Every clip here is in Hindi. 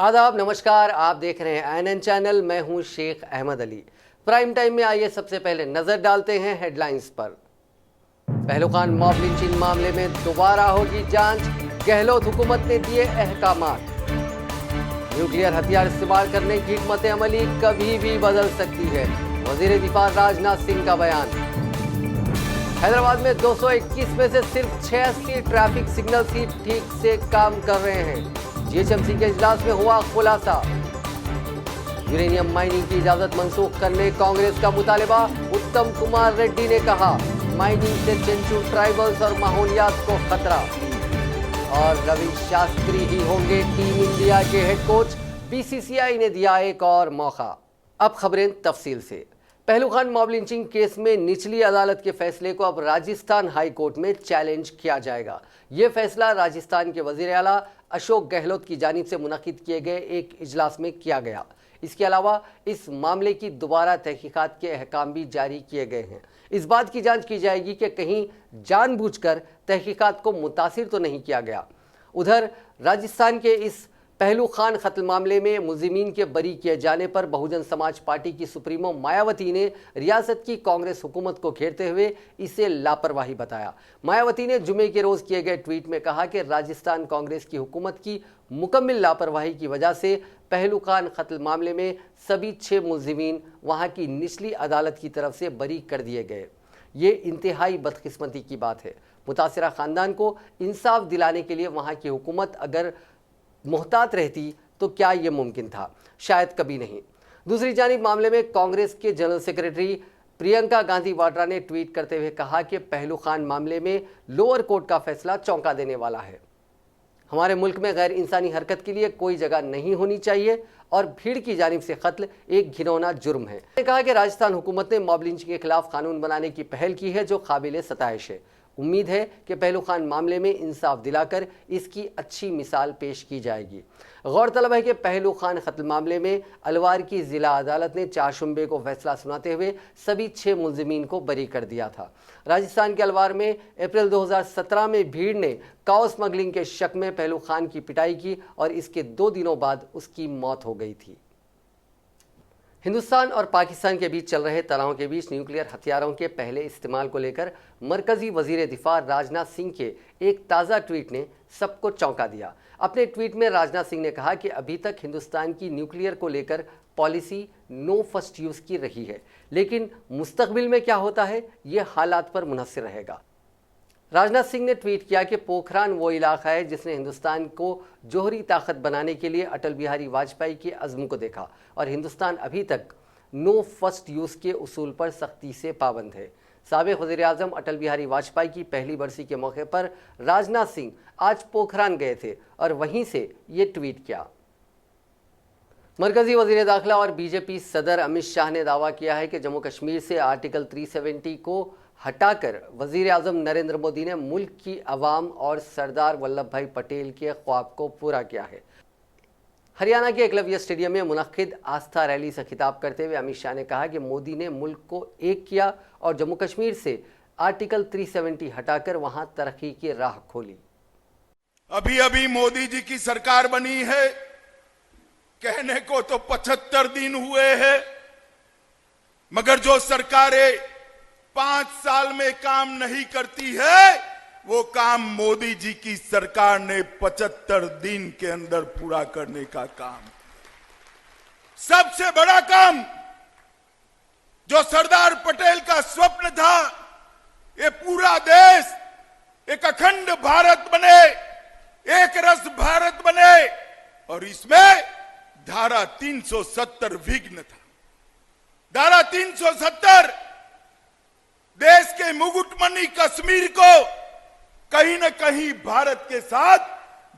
आदाब, नमस्कार। आप देख रहे हैं एनएन चैनल। मैं हूं शेख अहमद अली। प्राइम टाइम में आइए सबसे पहले नजर डालते हैं हेडलाइंस पर। पहलगाम मॉब लिंचिंग मामले में दोबारा होगी जांच, गहलोत हुकूमत ने दिए अहकामात। न्यूक्लियर हथियार इस्तेमाल करने की हिकमत अमली कभी भी बदल सकती है, वजीर दिफा राजनाथ सिंह का बयान। हैदराबाद में 221 में से सिर्फ 86 ट्रैफिक सिग्नल्स ही ठीक से काम कर रहे हैं। जीएचएमसी के इजलास में हुआ खुलासा। यूरेनियम माइनिंग की इजाजत मंसूख करने कांग्रेस का मुतालिबा। उत्तम कुमार रेड्डी ने कहा माइनिंग से चेंचू ट्राइबल्स और माहौलियात को खतरा। और रवि शास्त्री ही होंगे टीम इंडिया के हेड कोच, बीसीसीआई ने दिया एक और मौका। अब खबरें तफसील से। पहलगाम मॉब लिंचिंग केस में निचली अदालत के फैसले को अब राजस्थान हाई कोर्ट में चैलेंज किया जाएगा। यह फैसला राजस्थान के वजीर आला अशोक गहलोत की जानिब से मुनक्किद किए गए एक इजलास में किया गया। इसके अलावा इस मामले की दोबारा तहकीकात के अहकाम भी जारी किए गए हैं। इस बात की जांच की जाएगी कि कहीं जानबूझकर तहकीकात को मुतासिर तो नहीं किया गया। उधर राजस्थान के इस पहलगाम कत्ल मामले में मुलजिमीन के बरी किए जाने पर बहुजन समाज पार्टी की सुप्रीमो मायावती ने रियासत की कांग्रेस हुकूमत को घेरते हुए इसे लापरवाही बताया। मायावती ने जुमे के रोज किए गए ट्वीट में कहा कि राजस्थान कांग्रेस की हुकूमत की मुकम्मल लापरवाही की वजह से पहलगाम कत्ल मामले में सभी 6 मुलजिमीन वहां की निचली अदालत की तरफ से बरी कर दिए गए। ये इंतहाई बदकिस्मती की बात है। मुतासिरा खानदान को इंसाफ दिलाने के लिए वहां की हुकूमत अगर मोहतात रहती तो क्या यह मुमकिन था? शायद कभी नहीं। दूसरी जानिब मामले में कांग्रेस के जनरल सेक्रेटरी प्रियंका गांधी वाड्रा ने ट्वीट करते हुए कहा कि पहलगाम मामले में लोअर कोर्ट का फैसला चौंका देने वाला है। हमारे मुल्क में गैर इंसानी हरकत के लिए कोई जगह नहीं होनी चाहिए और भीड़ की जानिब से कत्ल एक घिनौना जुर्म है। उन्होंने कहा कि राजस्थान हुकूमत ने मॉब लिंचिंग के खिलाफ कानून बनाने की पहल की है जो काबिल सताइश है। उम्मीद है कि पहलगाम मामले में इंसाफ दिलाकर इसकी अच्छी मिसाल पेश की जाएगी। गौरतलब है कि पहलगाम कत्ल मामले में अलवार की जिला अदालत ने 4 शुंबे को फैसला सुनाते हुए सभी 6 मुलजिमीन को बरी कर दिया था। राजस्थान के अलवार में अप्रैल 2017 में भीड़ ने काओ स्मगलिंग के शक में पहलगाम की पिटाई की और इसके 2 दिनों बाद उसकी मौत हो गई थी। हिंदुस्तान और पाकिस्तान के बीच चल रहे तनाव के बीच न्यूक्लियर हथियारों के पहले इस्तेमाल को लेकर मरकजी वजीर दिफा राजनाथ सिंह के एक ताज़ा ट्वीट ने सबको चौंका दिया। अपने ट्वीट में राजनाथ सिंह ने कहा कि अभी तक हिंदुस्तान की न्यूक्लियर को लेकर पॉलिसी नो फर्स्ट यूज़ की रही है, लेकिन मुस्तकबिल में क्या होता है ये हालात पर मुनहसर रहेगा। राजनाथ सिंह ने ट्वीट किया कि पोखरान वो इलाका है जिसने हिंदुस्तान को जोहरी ताकत बनाने के लिए अटल बिहारी वाजपेयी के अज़्म को देखा और हिंदुस्तान अभी तक नो फर्स्ट यूज़ के उसूल पर सख्ती से पाबंद है। साबिक़ वज़ीर आज़म अटल बिहारी वाजपेयी की पहली बरसी के मौके पर राजनाथ सिंह आज पोखरान गए थे और वहीं से ये ट्वीट किया। मरकजी वज़ीर दाखिला और बीजेपी सदर अमित शाह ने दावा किया है कि जम्मू कश्मीर से आर्टिकल 370 को हटाकर वज़ीर आज़म नरेंद्र मोदी ने मुल्क की अवाम और सरदार वल्लभ भाई पटेल के ख्वाब को पूरा किया है। हरियाणा के एकलव्य स्टेडियम में मुनक्किद आस्था रैली से खिताब करते हुए अमित शाह ने कहा कि मोदी ने मुल्क को एक किया और जम्मू कश्मीर से आर्टिकल 370 हटाकर वहां तरक्की की राह खोली। अभी अभी मोदी जी की सरकार बनी है, कहने को तो 75 दिन हुए हैं, मगर जो सरकारें 5 साल में काम नहीं करती है वो काम मोदी जी की सरकार ने 75 दिन के अंदर पूरा करने का काम। सबसे बड़ा काम जो सरदार पटेल का स्वप्न था, ये पूरा देश एक अखंड भारत बने, एक रस भारत बने, और इसमें धारा 370 विघ्न था। धारा 370 देश के मुकुटमणि कश्मीर को कहीं न कहीं भारत के साथ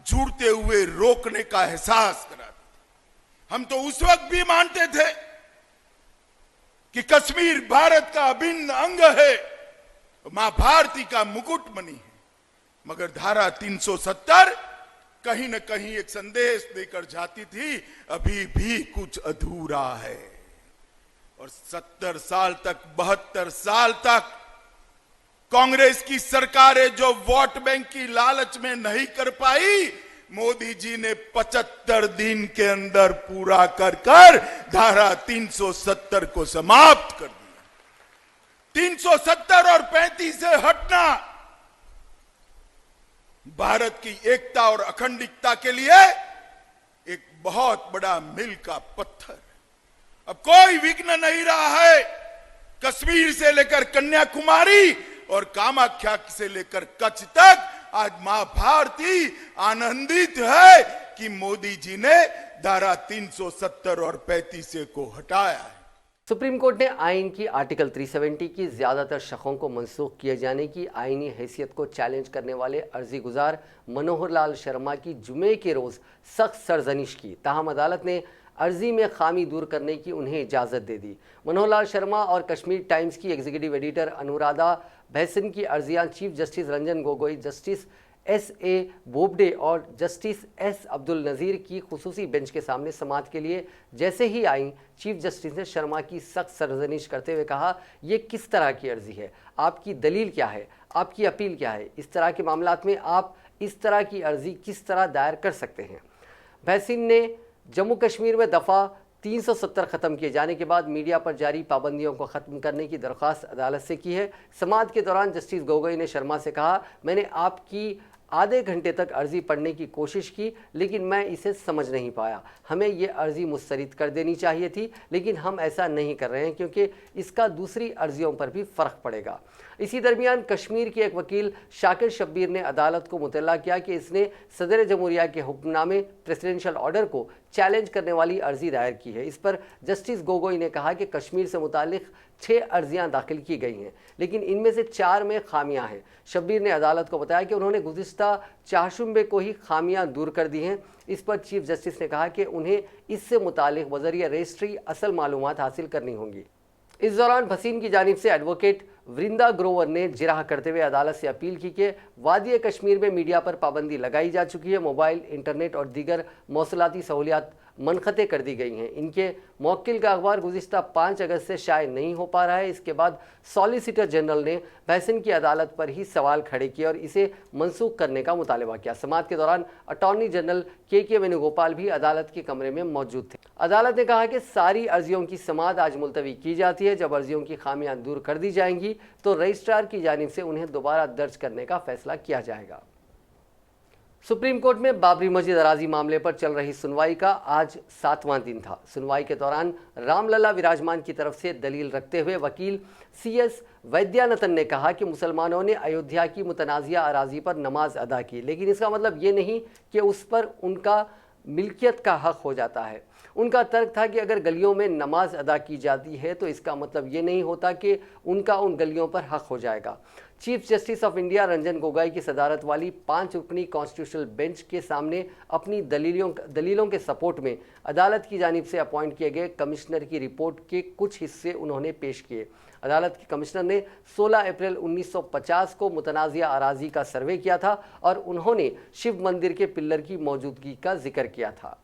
जुड़ते हुए रोकने का एहसास कराता। हम तो उस वक्त भी मानते थे कि कश्मीर भारत का अभिन्न अंग है, मां भारती का मुकुटमणि है, मगर धारा 370 कहीं न कहीं एक संदेश देकर जाती थी, अभी भी कुछ अधूरा है। और 70 साल तक, 72 साल तक कांग्रेस की सरकारें जो वोट बैंक की लालच में नहीं कर पाई, मोदी जी ने 75 दिन के अंदर पूरा कर कर धारा 370 को समाप्त कर दिया। 370 और 35 से हटना भारत की एकता और अखंडता के लिए एक बहुत बड़ा मील का पत्थर। अब कोई विघ्न नहीं रहा है। कश्मीर से लेकर कन्याकुमारी और कामाख्या से लेकर कच्छ तक आज मां भारती आनंदित है कि मोदी जी ने धारा 370 और 35 को हटाया है। सुप्रीम कोर्ट ने आइन की आर्टिकल 370 की ज्यादातर शकों को मनसूख किए जाने की आईनी हैसियत को चैलेंज करने वाले अर्जी गुजार मनोहर लाल शर्मा की जुमे के रोज सख्त सरजनिश की। ताहम अदालत ने अर्जी में खामी दूर करने की उन्हें इजाज़त दे दी। मनोहर लाल शर्मा और कश्मीर टाइम्स की एग्जीक्यूटिव एडिटर अनुराधा भैसन की अर्जियां chief justice Ranjan Gogoi, justice S.A. Bobde और जस्टिस S. अब्दुल नज़ीर की खुसूसी बेंच के सामने समाअत के लिए जैसे ही आई, चीफ जस्टिस ने शर्मा की सख्त सरजनिश करते हुए कहा, यह किस तरह की अर्जी है, आपकी दलील क्या है, आपकी अपील क्या है, इस तरह के मामलात में आप इस तरह की अर्जी किस तरह दायर कर सकते हैं। भैसिन ने जम्मू कश्मीर में दफ़ा 370 ख़त्म किए जाने के बाद मीडिया पर जारी पाबंदियों को ख़त्म करने की दरख्वास्त अदालत से की है। समाअत के दौरान जस्टिस गोगोई ने शर्मा से कहा, मैंने आपकी आधे घंटे तक अर्जी पढ़ने की कोशिश की लेकिन मैं इसे समझ नहीं पाया। हमें ये अर्जी मुस्तरद कर देनी चाहिए थी लेकिन हम ऐसा नहीं कर रहे हैं क्योंकि इसका दूसरी अर्जियों पर भी फ़र्क पड़ेगा। इसी दरमियान कश्मीर के एक वकील शाकिर शब्बीर ने अदालत को मुतल्ला किया कि इसने सदर जमहूरिया के हुक्मनामे प्रेसिडेंशियल ऑर्डर को चैलेंज करने वाली अर्जी दायर की है। इस पर जस्टिस गोगोई ने कहा कि कश्मीर से मुतालिक 6 अर्जियां दाखिल की गई हैं लेकिन इनमें से 4 में खामियां हैं। शब्बीर ने अदालत को बताया कि उन्होंने गुज़िश्ता चारशुंबे को ही खामियां दूर कर दी हैं। इस पर चीफ जस्टिस ने कहा कि उन्हें इससे मुतालिक बज़रिया रजिस्ट्री असल मालूमात हासिल करनी होंगी। इस दौरान भसीन की जानिब से एडवोकेट वृंदा ग्रोवर ने जिरह करते हुए अदालत से अपील की कि वादी कश्मीर में मीडिया पर पाबंदी लगाई जा चुकी है, मोबाइल, इंटरनेट और दीगर मौसूलाती सहूलियात मनखते कर दी गई हैं। इनके मौक्किल का अखबार गुज़िश्ता 5 अगस्त से शाये नहीं हो पा रहा है। इसके बाद सॉलिसिटर जनरल ने भैसन की अदालत पर ही सवाल खड़े किए और इसे मनसूख करने का मुतालबा किया। समाअत के दौरान अटॉर्नी जनरल के वेणुगोपाल भी अदालत के कमरे में मौजूद थे। अदालत ने कहा कि सारी अर्जियों की समाअत आज मुलतवी की जाती है। जब अर्जियों की खामियां दूर कर दी जाएंगी तो रजिस्ट्रार की जानिब से उन्हें दोबारा दर्ज करने का फैसला किया जाएगा। सुप्रीम कोर्ट में बाबरी मस्जिद अराजी मामले पर चल रही सुनवाई का आज 7वां दिन था। सुनवाई के दौरान रामलला विराजमान की तरफ से दलील रखते हुए वकील CS वैद्यानतन ने कहा कि मुसलमानों ने अयोध्या की मुतनाज़िया अराजी पर नमाज अदा की लेकिन इसका मतलब ये नहीं कि उस पर उनका मिल्कियत का हक हो जाता है। उनका तर्क था कि अगर गलियों में नमाज अदा की जाती है तो इसका मतलब ये नहीं होता कि उनका उन गलियों पर हक हो जाएगा। Chief justice of India Ranjan Gogoi की सदारत वाली 5 रुकनी कॉन्स्टिट्यूशनल बेंच के सामने अपनी दलीलों के सपोर्ट में अदालत की जानिब से अपॉइंट किए गए कमिश्नर की रिपोर्ट के कुछ हिस्से उन्होंने पेश किए। अदालत के कमिश्नर ने 16 अप्रैल 1950 को मुतनाज़िया अराजी का सर्वे किया था और उन्होंने शिव मंदिर के पिल्लर की मौजूदगी का जिक्र किया था।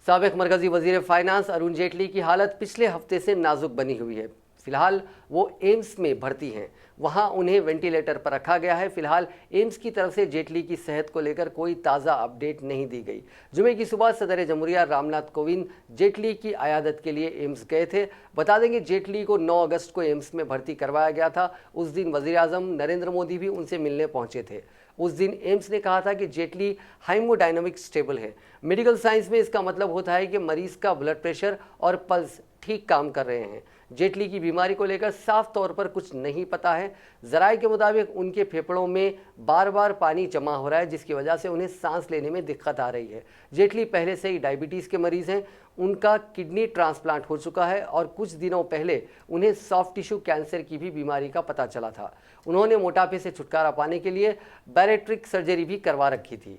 साबिक मरकजी वजीर फाइनेंस अरुण जेटली की हालत पिछले हफ्ते से नाजुक बनी हुई है। फिलहाल वो एम्स में भर्ती हैं, वहां उन्हें वेंटिलेटर पर रखा गया है। फिलहाल एम्स की तरफ से जेटली की सेहत को लेकर कोई ताज़ा अपडेट नहीं दी गई। जुमे की सुबह सदर जमहूरिया रामनाथ कोविंद जेटली की अयादत के लिए एम्स गए थे। बता देंगे जेटली को 9 अगस्त को एम्स में भर्ती करवाया गया था। उस दिन वज़ीर आज़म नरेंद्र मोदी भी उनसे मिलने पहुंचे थे। उस दिन एम्स ने कहा था कि जेटली हाइमोडायनामिक स्टेबल है। मेडिकल साइंस में इसका मतलब होता है कि मरीज का ब्लड प्रेशर और पल्स ठीक काम कर रहे हैं। जेटली की बीमारी को लेकर साफ तौर पर कुछ नहीं पता है। जराये के मुताबिक उनके फेफड़ों में बार बार पानी जमा हो रहा है जिसकी वजह से उन्हें सांस लेने में दिक्कत आ रही है। जेटली पहले से ही डायबिटीज़ के मरीज़ हैं। उनका किडनी ट्रांसप्लांट हो चुका है और कुछ दिनों पहले उन्हें सॉफ्ट टिश्यू कैंसर की भी बीमारी का पता चला था। उन्होंने मोटापे से छुटकारा पाने के लिए बैरेट्रिक सर्जरी भी करवा रखी थी।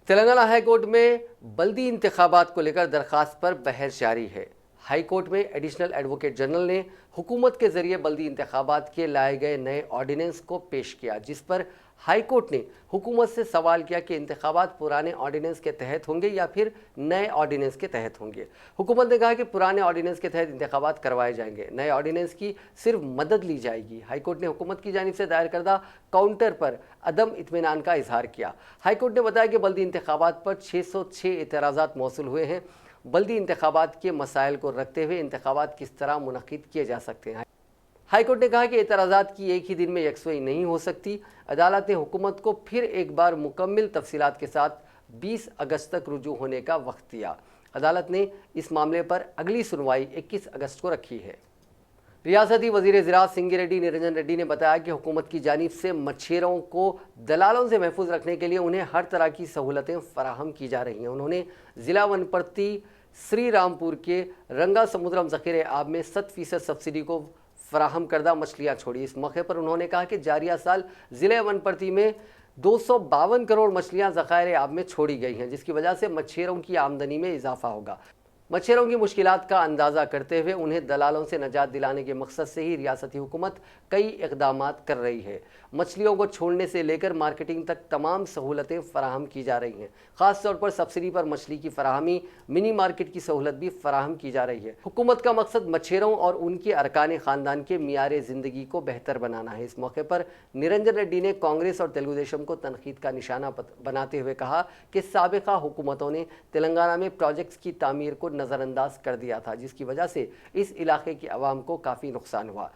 तेलंगाना हाईकोर्ट में बल्दी इंतखाबात को लेकर दरखास्त पर बहस जारी है। हाईकोर्ट में एडिशनल एडवोकेट जनरल ने हुकूमत के जरिए बल्दी इंतखाबात के लाए गए नए ऑर्डिनेंस को पेश किया जिस पर हाईकोर्ट ने हुकूमत से सवाल किया कि इंतखाबात पुराने ऑर्डिनेंस के तहत होंगे या फिर नए ऑर्डिनेंस के तहत होंगे। हुकूमत ने कहा कि पुराने ऑर्डिनेंस के तहत इंतखाबात करवाए जाएंगे, नए ऑर्डिनेंस की सिर्फ मदद ली जाएगी। हाईकोर्ट ने हुकूमत की जानिब से दायर करदा काउंटर पर अदम इत्मीनान का इजहार किया। हाईकोर्ट ने बताया कि बल्दी इंतखाबात पर 606 एतराज़ात मौसूल हुए हैं। बल्दी इंतखाबात के मसाइल को रखते हुए इंतखाबात किस तरह मुनक़िद किए जा सकते हैं। हाईकोर्ट ने कहा कि एतराज़ात की एक ही दिन में यकसुई नहीं हो सकती। अदालत ने हुकूमत को फिर एक बार मुकम्मल तफसीलात के साथ 20 अगस्त तक रुजू होने का वक्त दिया। अदालत ने इस मामले पर अगली सुनवाई 21 अगस्त को रखी है। रियासती वज़ीर ज़राअत सिंगी रेड्डी निरंजन रेड्डी ने बताया कि हुकूमत की जानिब से मच्छेरों को दलालों से महफूज रखने के लिए उन्हें हर तरह की सहूलतें फराहम की जा रही हैं। उन्होंने ज़िला वनपर्ती श्री रामपुर के रंगा समुद्रम ज़ख़ीरे आब में 100% सब्सिडी को फराहम करदा मछलियाँ छोड़ी। इस मौके पर उन्होंने कहा कि जारिया साल ज़िले वनपर्ती में 252 करोड़ मछलियाँ ज़ख़ायर आब में छोड़ी गई हैं, जिसकी वजह से मच्छेरों की आमदनी में इजाफा होगा। मच्छेरों की मुश्किलात का अंदाज़ा करते हुए उन्हें दलालों से नजात दिलाने के मकसद से ही रियासती हुकूमत कई इक़दामात कर रही है। मछलियों को छोड़ने से लेकर मार्केटिंग तक तमाम सहूलतें फराहम की जा रही हैं। ख़ास तौर पर सब्सिडी पर मछली की फराहमी, मिनी मार्केट की सहूलत भी फराहम की जा रही है। हुकूमत का मकसद मच्छेरों और उनके अरकान ख़ानदान के मियार ज़िंदगी को बेहतर बनाना है। इस मौके पर निरंजन रेड्डी ने कांग्रेस और तेलुगु देशम को तनकीद का निशाना बनाते हुए कहा कि साबिक़ा हुकूमतों ने तेलंगाना में प्रोजेक्ट्स की तामीर को नज़रअंदाज कर दिया था, जिसकी वजह से इस इलाके की आवाम को काफ़ी नुकसान हुआ।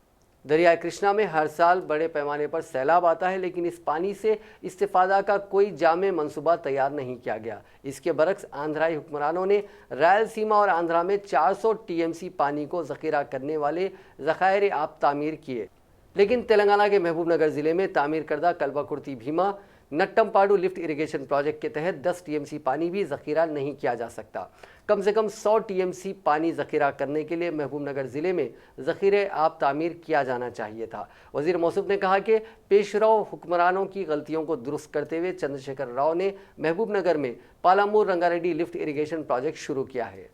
दरियाए कृष्णा में हर साल बड़े पैमाने पर सैलाब आता है, लेकिन इस पानी से इस्तिफादा का कोई जामे मंसूबा तैयार नहीं किया गया। इसके बरक्स आंध्राई हुक्मरानों ने रायलसीमा और आंध्रा में 400 टीएमसी पानी को ज़ख़ीरा करने वाले ज़ख़ायर आब तामीर किए, लेकिन तेलंगाना के महबूबनगर ज़िले में तामीर करदा कल्बाकुर्ती भीमा नट्टमपाडू लिफ्ट इरिगेशन प्रोजेक्ट के तहत 10 टीएमसी पानी भी ज़ख़ीरा नहीं किया जा सकता। कम से कम 100 टीएमसी पानी ज़ख़ीरा करने के लिए महबूबनगर ज़िले में ज़ख़ीरे आब तामीर किया जाना चाहिए था। वज़ीर मौसूफ ने कहा कि पेशरव हुक्मरानों की गलतियों को दुरुस्त करते हुए चंद्रशेखर राव ने महबूबनगर में Palamuru Rangareddy lift irrigation project शुरू किया है।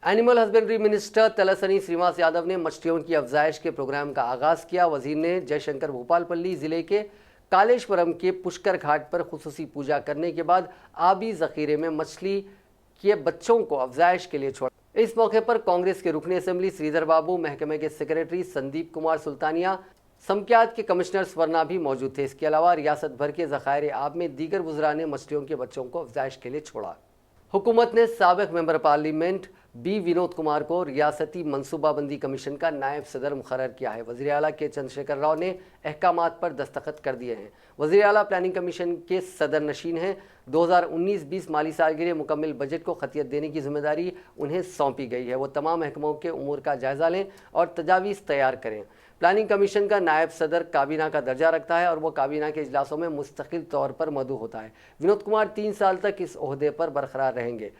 Animal husbandry minister Talasani Srinivas Yadav ने मछलियों की अफजाइश के प्रोग्राम का आगाज़ किया। वज़ीर ने जयशंकर भूपालपल्ली ज़िले के कालेश्वरम के पुष्कर घाट पर खुसूसी पूजा करने के बाद आबी ज़ख़ीरे में मछली के बच्चों को अफजाइश के लिए छोड़ा। इस मौके पर कांग्रेस के रुकने असेंबली श्रीधर बाबू, महकमे के सेक्रेटरी संदीप कुमार सुल्तानिया, समकियात के कमिश्नर स्वर्णा भी मौजूद थे। इसके अलावा रियासत भर के ज़ख़ायर आब में दीगर वुज़रा ने मछलियों के बच्चों को अफजाइश के लिए छोड़ा। हुकूमत ने साबिक़ member parliament B Vinod Kumar को रियासती मनसूबाबंदी कमीशन का नायब सदर मुकर्रर किया है। वज़ीर आला के चंद्रशेखर राव ने अहकामात पर दस्तखत कर दिए हैं। वज़ीर आला प्लानिंग कमीशन के सदर नशीन हैं। 2019-20 माली साल के लिए मुकम्मल बजट को खतियत देने की जिम्मेदारी उन्हें सौंपी गई है। वो तमाम महकमों के उमूर का जायज़ा लें और तजावीज़ तैयार करें। प्लानिंग कमीशन का नायब सदर काबीना का दर्जा रखता है और वह काबीना के इजलासों में मुस्तकिल तौर पर मदऊ होता है। विनोद कुमार 3 साल तक इस ओहदे पर बरकरार रहेंगे।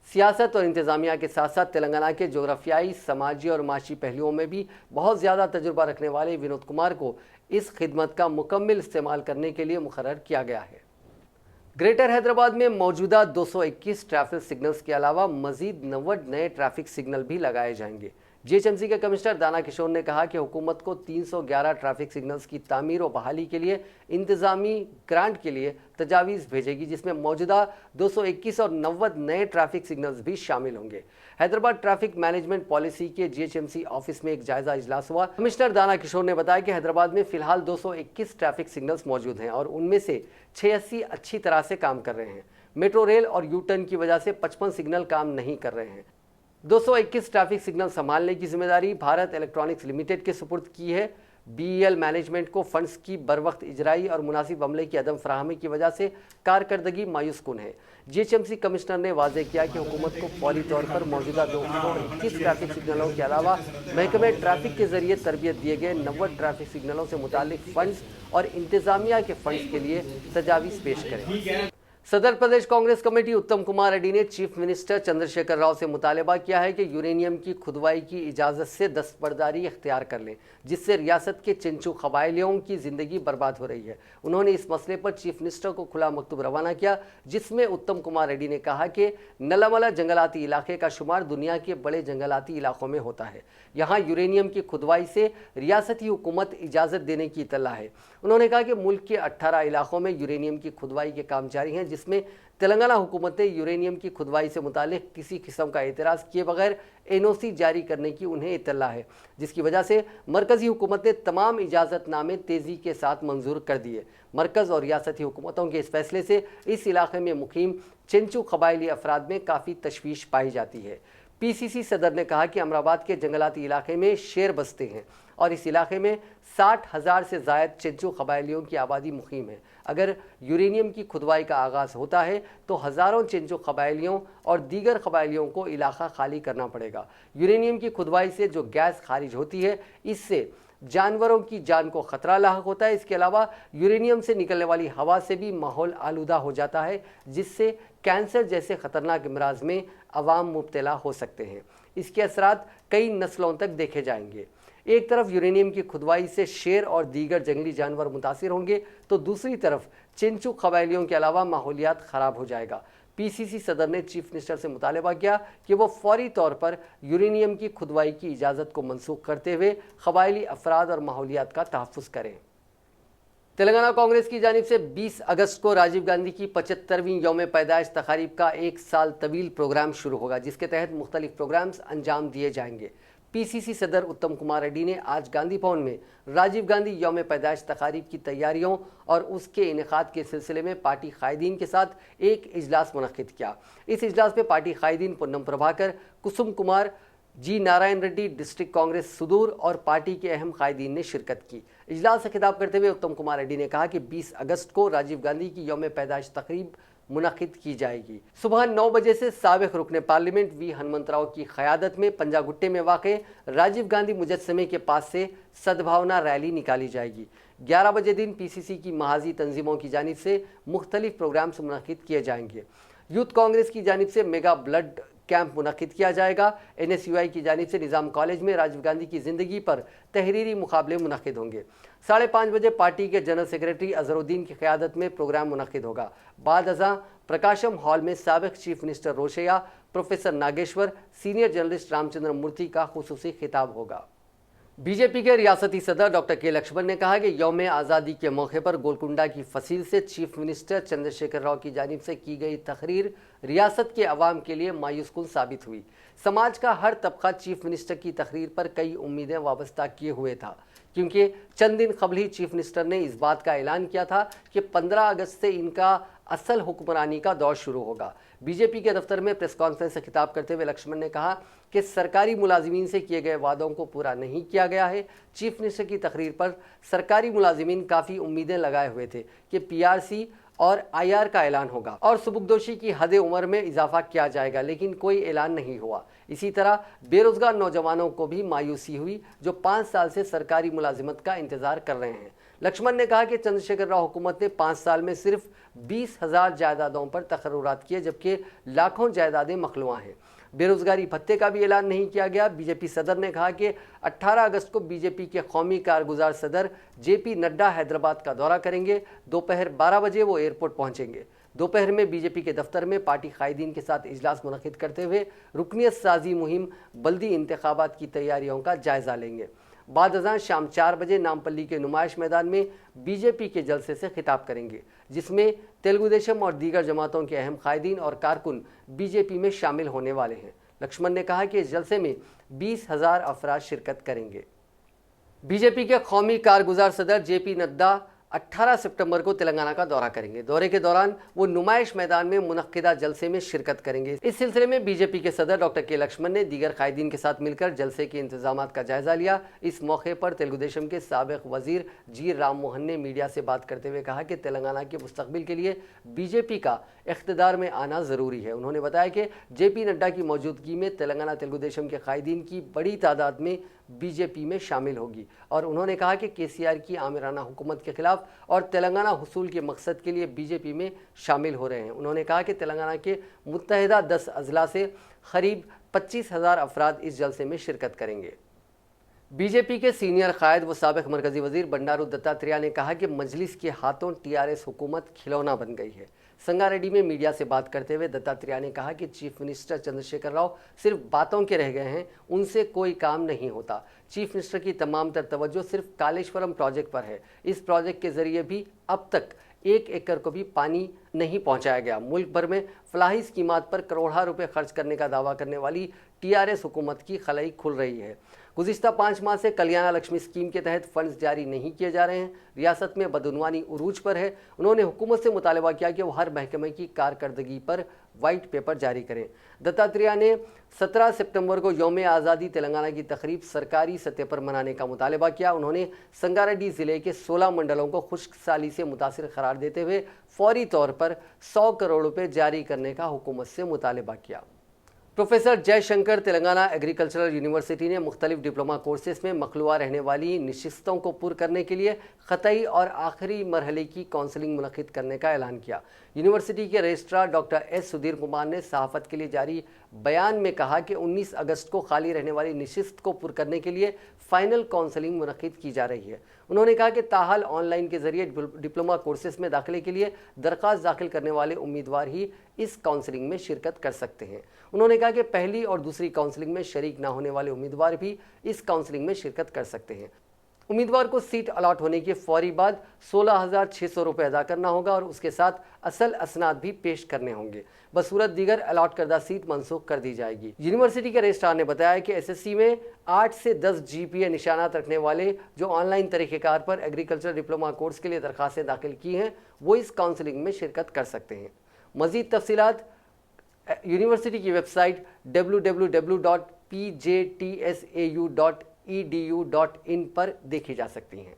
सियासत और इंतज़ामिया के साथ साथ तेलंगाना के जोग्राफियाई, समाजी और माशी पहलुओं में भी बहुत ज़्यादा तजुर्बा रखने वाले विनोद कुमार को इस खिदमत का मुकम्मल इस्तेमाल करने के लिए मुकर्रर किया गया है। ग्रेटर हैदराबाद में मौजूदा 221 ट्रैफिक सिग्नल्स के अलावा मजीद 90 नए ट्रैफिक सिग्नल भी लगाए जाएंगे। जीएचएमसी के कमिश्नर दाना किशोर ने कहा कि हुकूमत को 311 ट्रैफिक सिग्नल्स की तामीर और बहाली के लिए इंतजामी ग्रांट के लिए तजावीज़ भेजेगी, जिसमें मौजूदा 221 और 90 नए ट्रैफिक सिग्नल्स भी शामिल होंगे। हैदराबाद ट्रैफिक मैनेजमेंट पॉलिसी के जीएचएमसी ऑफिस में एक जायजा इजलास हुआ। कमिश्नर दाना किशोर ने बताया कि हैदराबाद में फिलहाल 221 ट्रैफिक सिग्नल्स मौजूद हैं और उनमें से 86 अच्छी तरह से काम कर रहे हैं। मेट्रो रेल और यू टर्न की वजह से 55 सिग्नल काम नहीं कर रहे हैं। 221 ट्रैफिक सिग्नल संभालने की जिम्मेदारी भारत इलेक्ट्रॉनिक्स लिमिटेड के सुपुर्द की है। बीईएल मैनेजमेंट को फंड्स की बरवक्त इजराई और मुनासिब अमले की अदम फराहमी की वजह से कारकर्दगी मायूस कुन है। जीएचएमसी कमिश्नर ने वाज़ेह किया कि हुकूमत को फौरी तौर पर मौजूदा 221 ट्रैफिक सिग्नलों के अलावा महकमे ट्रैफिक के जरिए तरबियत दिए गए 90 ट्रैफिक सिग्नलों से मुतालिक फंड्स और इंतजामिया के फंड्स के लिए तजावीज़ पेश करें। सदर प्रदेश कांग्रेस कमेटी उत्तम कुमार रेड्डी ने चीफ मिनिस्टर चंद्रशेखर राव से मुतालबा किया है कि यूरेनियम की खुदवाई की इजाज़त से दस्तबरदारी इख्तियार कर लें, जिससे रियासत के चिंचू कबायलियों की ज़िंदगी बर्बाद हो रही है। उन्होंने इस मसले पर चीफ मिनिस्टर को खुला मकतूब रवाना किया, जिसमें उत्तम कुमार रेड्डी ने कहा कि नलामला जंगलाती इलाके का शुमार दुनिया के बड़े जंगलाती इलाकों में होता है। यहाँ यूरेनियम की खुदवाई से रियासती हुकूमत इजाज़त देने की इत्तला है। उन्होंने कहा कि मुल्क के 18 इलाकों में यूरेनियम की खुदवाई के काम जारी हैं, जिसमें तेलंगाना हुकूमत ने यूरेनियम की खुदवाई से मुतालिक किसी किस्म का एतराज़ किए बगैर एनओसी जारी करने की उन्हें इत्तला है, जिसकी वजह से मरकज़ी हुकूमत ने तमाम इजाज़तनामे तेज़ी के साथ मंजूर कर दिए। मरकज़ और रियासती हुकूमतों के इस फैसले से इस इलाके में मुकीम चिंचू कबायली अफराद में काफ़ी तशवीश पाई जाती है। पीसीसी सदर ने कहा कि अमराबाद के जंगलाती इलाके में शेर बसते हैं और इस इलाके में 60,000 से ज़ायद चिंचू कबायलियों की आबादी मुकीम है। अगर यूरेनियम की खुदवाई का आगाज़ होता है तो हज़ारों चिंचू कबायलियों और दीगर कबायलियों को इलाका खाली करना पड़ेगा। यूरेनियम की खुदवाई से जो गैस खारिज होती है, इससे जानवरों की जान को खतरा लाहक होता है। इसके अलावा यूरेनियम से निकलने वाली हवा से भी माहौल आलूदा हो जाता है, जिससे कैंसर जैसे ख़तरनाक अमराज में अवाम मुब्तला हो सकते हैं। इसके असरात कई नस्लों तक देखे जाएंगे। एक तरफ यूरेनियम की खुदवाई से शेर और दीगर जंगली जानवर मुतासिर होंगे, तो दूसरी तरफ चिंचू कबायलियों के अलावा माहौलियात ख़राब हो जाएगा। पीसीसी सदर ने चीफ मिनिस्टर से मुतालबा किया कि वो फौरी तौर पर यूरेनियम की खुदवाई की इजाज़त को मनसूख करते हुए कबायली अफराद और माहौलियात का तहफ़्फ़ुज़ करें। तेलंगाना कांग्रेस की जानिब से 20 अगस्त को राजीव गांधी की 75वीं यौम पैदाइश तकारीब का एक साल तवील प्रोग्राम शुरू होगा, जिसके तहत मुख्तलिफ प्रोग्राम्स अंजाम दिए जाएंगे। पीसीसी सदर उत्तम कुमार रेड्डी ने आज गांधी भवन में राजीव गांधी यौम पैदाइश तकारीब की तैयारियों और उसके इनेकाद के सिलसिले में पार्टी कायदीन के साथ एक इजलास मुनक्किद किया। इस इजलास में पार्टी कायदीन पुन्नम प्रभाकर, कुसुम कुमार, जी नारायण रेड्डी, डिस्ट्रिक्ट कांग्रेस सुदूर और पार्टी के अहम कायदीन ने शिरकत की। इजलास से खिताब करते हुए उत्तम कुमार रेड्डी ने कहा कि 20 अगस्त को राजीव गांधी की यौम पैदाइश तकरीब मुनक्किद की जाएगी। सुबह 9 बजे से साबिक रुकने पार्लियामेंट वी हनुमंतराव की क़यादत में पंजागुट्टे में वाक़े राजीव गांधी मुजस्समे के पास से सद्भावना रैली निकाली जाएगी। 11 बजे दिन पीसीसी की महाजी तंजीमों की जानिब से मुख्तलिफ प्रोग्राम्स मुनक्किद किए जाएंगे। यूथ कांग्रेस की जानिब से मेगा ब्लड कैंप मुनक्किद किया जाएगा। एनएसयूआई की जानिब से निज़ाम कॉलेज में राजीव गांधी की ज़िंदगी पर तहरीरी मुकाबले मुनक्किद होंगे। 5:30 बजे पार्टी के जनरल सेक्रेटरी अजहरुद्दीन की क़यादत में प्रोग्राम मुनक्किद होगा। बाद अज़ां प्रकाशम हॉल में साबिक chief minister Rosaiah, professor Nageshwar, senior journalist Ramachandra Murthy का खुसूसी खिताब होगा। बीजेपी के रियासती सदर डॉक्टर के लक्ष्मण ने कहा कि यौम आज़ादी के मौके पर गोलकुंडा की फसील से चीफ मिनिस्टर चंद्रशेखर राव की जानिब से की गई तकरीर रियासत के अवाम के लिए मायूसकुन साबित हुई। समाज का हर तबका चीफ मिनिस्टर की तकरीर पर कई उम्मीदें वाबस्ता किए हुए था, क्योंकि चंद दिन कबल ही चीफ मिनिस्टर ने इस बात का ऐलान किया था कि 15 अगस्त से इनका असल हुक्मरानी का दौर शुरू होगा। बीजेपी के दफ्तर में प्रेस कॉन्फ्रेंस से खिताब करते हुए लक्ष्मण ने कहा कि सरकारी मुलाजिमीन से किए गए वादों को पूरा नहीं किया गया है। चीफ मिनिस्टर की तकरीर पर सरकारी मुलाजिमीन काफ़ी उम्मीदें लगाए हुए थे कि पीआरसी और आईआर का ऐलान होगा और सुबुकदोशी की हद उम्र में इजाफा किया जाएगा, लेकिन कोई ऐलान नहीं हुआ। इसी तरह बेरोजगार नौजवानों को भी मायूसी हुई, जो 5 साल से सरकारी मुलाजिमत का इंतजार कर रहे हैं। लक्ष्मण ने कहा कि चंद्रशेखर राव हुकूमत ने 5 साल में सिर्फ 20,000 जायदादों पर तकर्रुरात किए, जबकि लाखों जायदादें मखलूआ हैं। बेरोजगारी भत्ते का भी ऐलान नहीं किया गया। बीजेपी सदर ने कहा कि 18 अगस्त को बीजेपी के कौमी कारगुजार सदर जेपी नड्डा हैदराबाद का दौरा करेंगे। दोपहर 12 बजे वो एयरपोर्ट पहुंचेंगे। दोपहर में बीजेपी के दफ्तर में पार्टी कायदीन के साथ इजलास मुनक्किद करते हुए रुकनियत साजी मुहिम बल्दी इंतखाबात की तैयारियों का जायजा लेंगे। बाद अज़ां शाम 4 बजे नामपल्ली के नुमाइश मैदान में बीजेपी के जलसे से खिताब करेंगे, जिसमें तेलुगु देशम और दीगर जमातों के अहम कायदीन और कारकुन बीजेपी में शामिल होने वाले हैं। लक्ष्मण ने कहा कि इस जलसे में 20,000 अफराद शिरकत करेंगे। बीजेपी के कौमी कारगुजार सदर जेपी नड्डा 18 सितंबर को तेलंगाना का दौरा करेंगे। दौरे के दौरान वो नुमाइश मैदान में मुनक्किदा जलसे में शिरकत करेंगे। इस सिलसिले में बीजेपी के सदर डॉक्टर के लक्ष्मण ने दीगर कायदीन के साथ मिलकर जलसे के इंतजामात का जायजा लिया। इस मौके पर तेलुगु देशम के साबिक वजीर जी राम मोहन ने मीडिया से बात करते हुए कहा कि तेलंगाना के मुस्तकबिल के लिए बीजेपी का इख्तिदार में आना ज़रूरी है। उन्होंने बताया कि जेपी नड्डा की मौजूदगी में तेलंगाना तेलुगु देशम के कायदीन की बड़ी तादाद में बीजेपी में शामिल होगी। और उन्होंने कहा कि केसीआर की आमिराना हुकूमत के खिलाफ और तेलंगाना हुसूल के मकसद के लिए बीजेपी में शामिल हो रहे हैं। उन्होंने कहा कि तेलंगाना के मुत्तहिदा 10 अजला से करीब 25,000 अफराद इस जलसे में शिरकत करेंगे। बीजेपी के सीनियर कायद व साबिक मरकजी वजीर बंडारू दत्तात्रेय ने कहा कि मजलिस के हाथों टीआरएस हुकूमत खिलौना बन गई है। संगारेड्डी में मीडिया से बात करते हुए दत्तात्रेय ने कहा कि चीफ मिनिस्टर चंद्रशेखर राव सिर्फ बातों के रह गए हैं, उनसे कोई काम नहीं होता। चीफ मिनिस्टर की तमाम तर तवज्जो सिर्फ कालेश्वरम प्रोजेक्ट पर है। इस प्रोजेक्ट के जरिए भी अब तक 1 एकड़ को भी पानी नहीं पहुंचाया गया। मुल्क भर में फलाही स्कीमात पर करोड़ों रुपए खर्च करने का दावा करने वाली टीआरएस हुकूमत की खलाई खुल रही है। गुज़िश्ता 5 माह से कल्याण लक्ष्मी स्कीम के तहत फंड्स जारी नहीं किए जा रहे हैं। रियासत में बदउनवानी उरूज पर है। उन्होंने हुकूमत से मुतालबा किया कि वो हर महकमे की कारकर्दगी पर वाइट पेपर जारी करें। दत्तात्रेय ने 17 सितंबर को यौम आज़ादी तेलंगाना की तकरीब सरकारी सतह पर मनाने का मुतालबा किया। उन्होंने संगारेड्डी ज़िले के 16 मंडलों को खुश्क साली से मुतासिर करार देते हुए फौरी तौर पर 100 करोड़ रुपए जारी करने का हुकूमत से मुतालबा किया। Professor Jaishankar Telangana agricultural university ने मुख्तलिफ डिप्लोमा कोर्सेज में मखलूआ रहने वाली नशिस्तों को पुर करने के लिए ख़तई और आखिरी मरहले की काउंसलिंग मुनक़िद करने का ऐलान किया। यूनिवर्सिटी के registrar doctor S Sudhir Kumar ने सहाफ़त के लिए जारी बयान में कहा कि 19 अगस्त को खाली रहने वाली नशिस्त को पुर करने के लिए फ़ाइनल काउंसलिंग मुनक़िद की जा रही है। उन्होंने कहा कि ताहाल ऑनलाइन के जरिए डिप्लोमा कोर्सेज में दाखिले के लिए दरख्वास्त दाखिल करने वाले उम्मीदवार ही इस काउंसलिंग में शिरकत कर सकते हैं। उन्होंने कहा कि पहली और दूसरी काउंसलिंग में शरीक ना होने वाले उम्मीदवार भी इस काउंसलिंग में शिरकत कर सकते हैं। उम्मीदवार को सीट अलॉट होने के फौरी बाद 16,600 रुपये अदा करना होगा और उसके साथ असल असनाद भी पेश करने होंगे। बसूरत दीगर अलॉट करदा सीट मनसूख कर दी जाएगी। यूनिवर्सिटी के रजिस्ट्रार ने बताया कि एसएससी में 8 से 10 GPA निशानात रखने वाले जो ऑनलाइन तरीक़ेकार पर एग्रीकल्चर डिप्लोमा कोर्स के लिए दरख्वास्तें दाखिल की हैं वो इस काउंसलिंग में शिरकत कर सकते हैं। मज़ीद तफसीलात यूनिवर्सिटी की वेबसाइट www.pjtsau.edu.in पर देखी जा सकती हैं।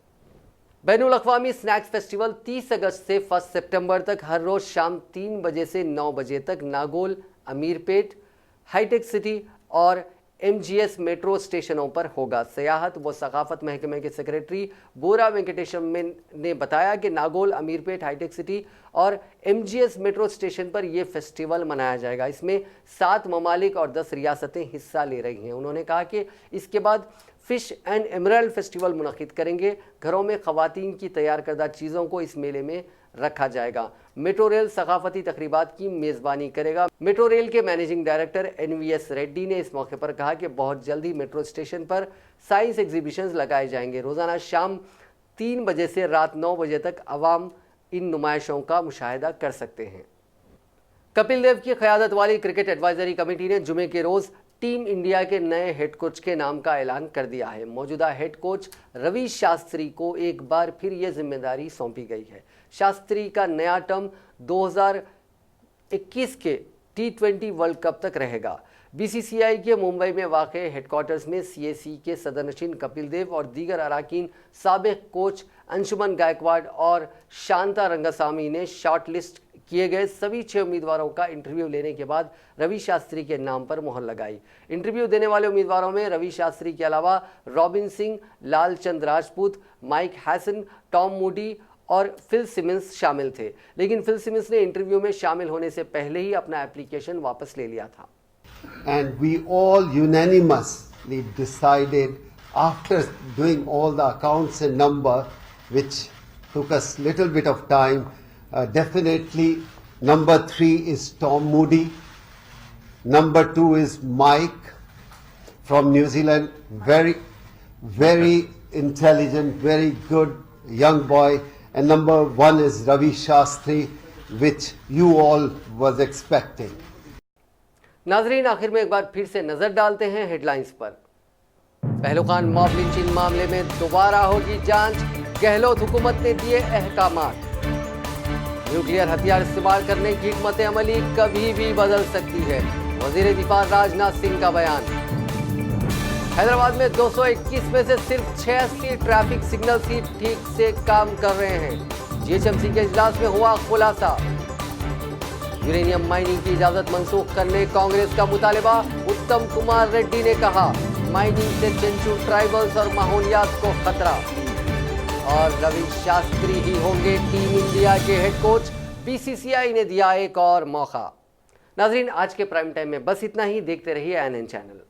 बैनुल अक़वामी स्नैक्स फेस्टिवल 30 अगस्त से 1 सितंबर तक हर रोज़ शाम 3 बजे से 9 बजे तक नागोल, अमीरपेट, हाईटेक सिटी और MGS मेट्रो स्टेशनों पर होगा। सियाहत व सकाफत महकमे के सेक्रेटरी बोरा वेंकटेशम ने बताया कि नागोल, अमीरपेट, हाईटेक सिटी और MGS मेट्रो स्टेशन पर यह फेस्टिवल मनाया जाएगा। इसमें 7 ममालिक और 10 रियासतें हिस्सा ले रही हैं। उन्होंने कहा कि इसके बाद फ़िश एंड एमरल्ड फेस्टिवल मुनक़िद करेंगे। घरों में ख़वातीन की तैयार करदा चीज़ों को इस मेले में रखा जाएगा। मेट्रो रेल सकाफती तकरीबात की मेज़बानी करेगा। मेट्रो रेल के मैनेजिंग डायरेक्टर NVS रेड्डी ने इस मौके पर कहा कि बहुत जल्दी मेट्रो स्टेशन पर साइंस एग्जीबिशंस लगाए जाएंगे। रोज़ाना शाम 3 बजे से रात 9 बजे तक अवाम इन नुमाइशों का मुशाहिदा कर सकते हैं। कपिल देव की क़यादत वाली क्रिकेट एडवाइजरी कमेटी ने जुमे के रोज़ टीम इंडिया के नए हेड कोच के नाम का ऐलान कर दिया है। मौजूदा हेड कोच रवि शास्त्री को एक बार फिर यह जिम्मेदारी सौंपी गई है। शास्त्री का नया टर्म 2021 के T20 वर्ल्ड कप तक रहेगा। BCCI के मुंबई में वाक़े हेडक्वार्टर्स में CAC के सदरनशीन कपिल देव और दीगर अराकीन, साबिक कोच अंशुमन गायकवाड और शांता रंगासामी ने शॉर्ट लिस्ट किए गए सभी 6 उम्मीदवारों का इंटरव्यू लेने के बाद रवि शास्त्री के नाम पर मोहर लगाई। इंटरव्यू देने वाले उम्मीदवारों में रवि शास्त्री के अलावा robin Singh, Lalchand Rajput, mic Hesson, Tom Moody और फिल सिमंस शामिल थे। लेकिन फिल सिमंस ने इंटरव्यू में शामिल होने से पहले ही अपना एप्लीकेशन वापस ले लिया था। And we all unanimously decided, after doing all the accounts and number, which took us little bit of time, definitely number 3 is Tom Moody, number 2 is Mike from New Zealand, very intelligent, very good young boy, and number 1 is Ravi Shastri, which you all was expecting. नाजरीन, आखिर में एक बार फिर से नजर डालते हैं हेडलाइंस पर। पहलुखान मॉब लिंचिंग मामले में दोबारा होगी जांच, गहलोत हुकूमत ने दिए अहकामात। न्यूक्लियर हथियार इस्तेमाल करने की हिकमत अमली कभी भी बदल सकती है, वजीर दिफा राजनाथ सिंह का बयान। हैदराबाद में 221 में से सिर्फ 86 ट्रैफिक सिग्नल ही ठीक से काम कर रहे हैं। GHMC के इजलास में हुआ खुलासा। यूरेनियम माइनिंग की इजाजत मंसूख करने कांग्रेस का मुतालबा। उत्तम कुमार रेड्डी ने कहा माइनिंग से चेंचू ट्राइबल्स और माहौलियात को खतरा। और रवि शास्त्री ही होंगे टीम इंडिया के हेड कोच, बीसीसीआई ने दिया एक और मौका। नाजरीन, आज के प्राइम टाइम में बस इतना ही। देखते रहिए ANN चैनल।